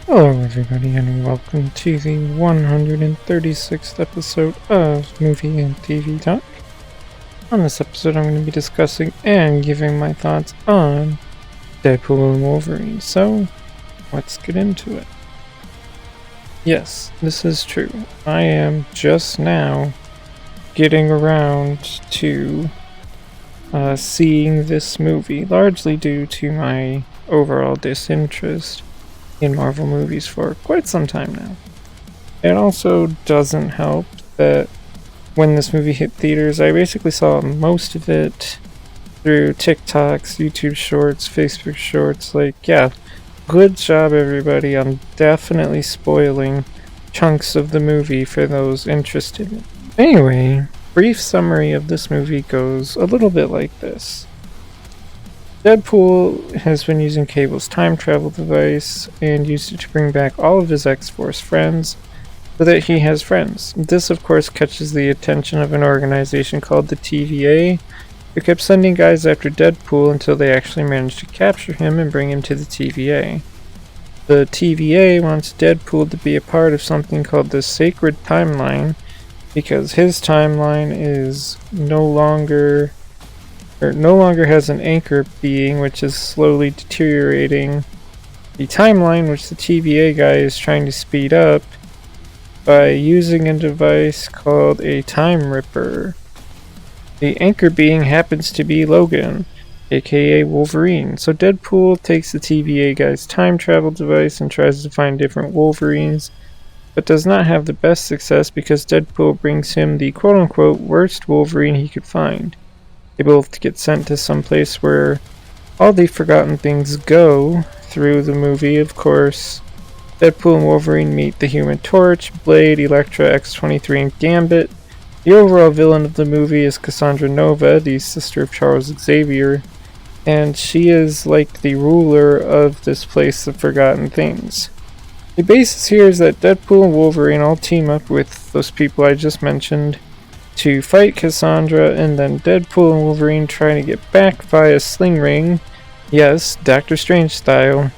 Hello everybody and welcome to the 136th episode of Movie and TV Talk. On this episode I'm going to be discussing and giving my thoughts on Deadpool and Wolverine, so let's get into it. Yes, this is true. I am just now getting around to seeing this movie, largely due to my overall disinterest in Marvel movies for quite some time now. It also doesn't help that when this movie hit theaters, I basically saw most of it through TikToks, YouTube Shorts, Facebook Shorts. Yeah, good job everybody. I'm definitely spoiling chunks of the movie for those interested. Anyway, brief summary of this movie goes a little bit like this. Deadpool has been using Cable's time travel device and used it to bring back all of his X-Force friends so that he has friends. This of course catches the attention of an organization called the TVA, who kept sending guys after Deadpool until they actually managed to capture him and bring him to the TVA. The TVA wants Deadpool to be a part of something called the Sacred Timeline because his timeline is no longer has an anchor being, which is slowly deteriorating the timeline, which the TVA guy is trying to speed up by using a device called a Time Ripper. The anchor being happens to be Logan, aka Wolverine. So Deadpool takes the TVA guy's time travel device and tries to find different Wolverines, but does not have the best success because Deadpool brings him the quote-unquote worst Wolverine he could find. They both get sent to some place where all the forgotten things go. Through the movie, of course, Deadpool and Wolverine meet the Human Torch, Blade, Elektra, X-23, and Gambit. The overall villain of the movie is Cassandra Nova, the sister of Charles Xavier, and she is like the ruler of this place of forgotten things. The basis here is that Deadpool and Wolverine all team up with those people I just mentioned to fight Cassandra, and then Deadpool and Wolverine trying to get back via sling ring, yes, Doctor Strange style,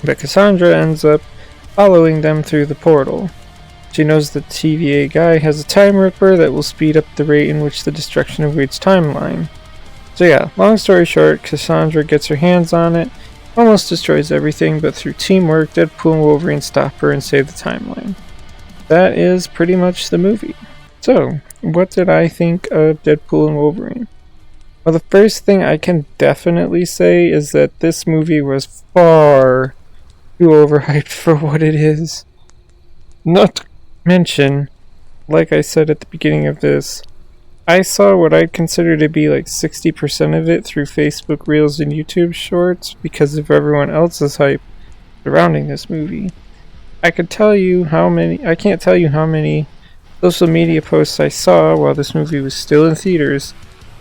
but Cassandra ends up following them through the portal. She knows the TVA guy has a Time Ripper that will speed up the rate in which the destruction awaits timeline. So yeah, long story short, Cassandra gets her hands on it, almost destroys everything, but through teamwork, Deadpool and Wolverine stop her and save the timeline. That is pretty much the movie. So, what did I think of Deadpool and Wolverine? Well, the first thing I can definitely say is that this movie was far too overhyped for what it is. Not to mention, like I said at the beginning of this, I saw what I'd consider to be like 60% of it through Facebook Reels and YouTube Shorts because of everyone else's hype surrounding this movie. I can't tell you how many social media posts I saw while this movie was still in theaters,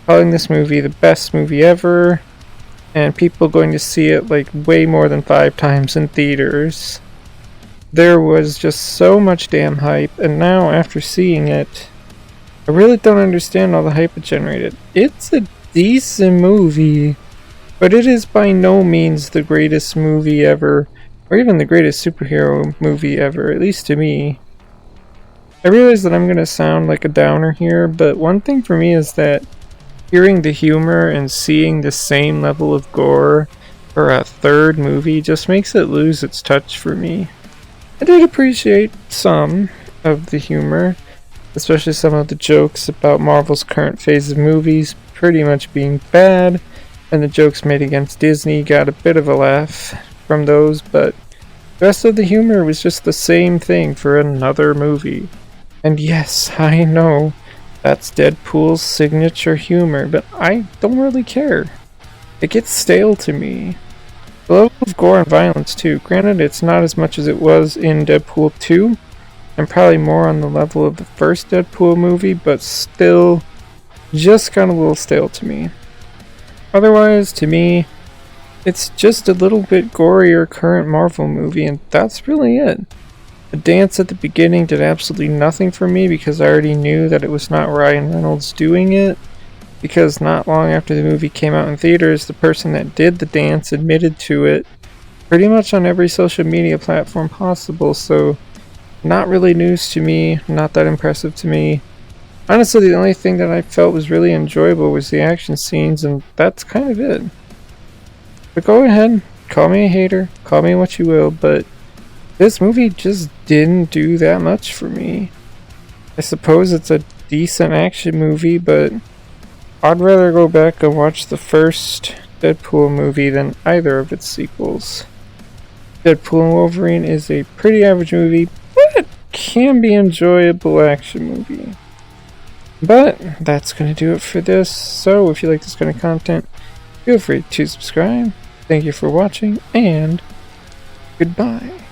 calling this movie the best movie ever, and people going to see it like way more than 5 times in theaters. There was just so much damn hype, and now after seeing it, I really don't understand all the hype it generated. It's a decent movie, but it is by no means the greatest movie ever, or even the greatest superhero movie ever, at least to me. I realize that I'm going to sound like a downer here, but one thing for me is that hearing the humor and seeing the same level of gore for a third movie just makes it lose its touch for me. I did appreciate some of the humor, especially some of the jokes about Marvel's current phase of movies pretty much being bad, and the jokes made against Disney got a bit of a laugh from those, but the rest of the humor was just the same thing for another movie. And yes, I know, that's Deadpool's signature humor, but I don't really care. It gets stale to me. The level of gore and violence too, granted it's not as much as it was in Deadpool 2, and probably more on the level of the first Deadpool movie, but still just kind of a little stale to me. Otherwise, to me, it's just a little bit gorier current Marvel movie, and that's really it. The dance at the beginning did absolutely nothing for me because I already knew that it was not Ryan Reynolds doing it, because not long after the movie came out in theaters, the person that did the dance admitted to it pretty much on every social media platform possible, so not really news to me, not that impressive to me. Honestly, the only thing that I felt was really enjoyable was the action scenes, and that's kind of it. But go ahead, call me a hater, call me what you will, but this movie just didn't do that much for me. I suppose it's a decent action movie, but I'd rather go back and watch the first Deadpool movie than either of its sequels. Deadpool and Wolverine is a pretty average movie, but can be enjoyable action movie. But that's going to do it for this, so if you like this kind of content, feel free to subscribe. Thank you for watching, and goodbye.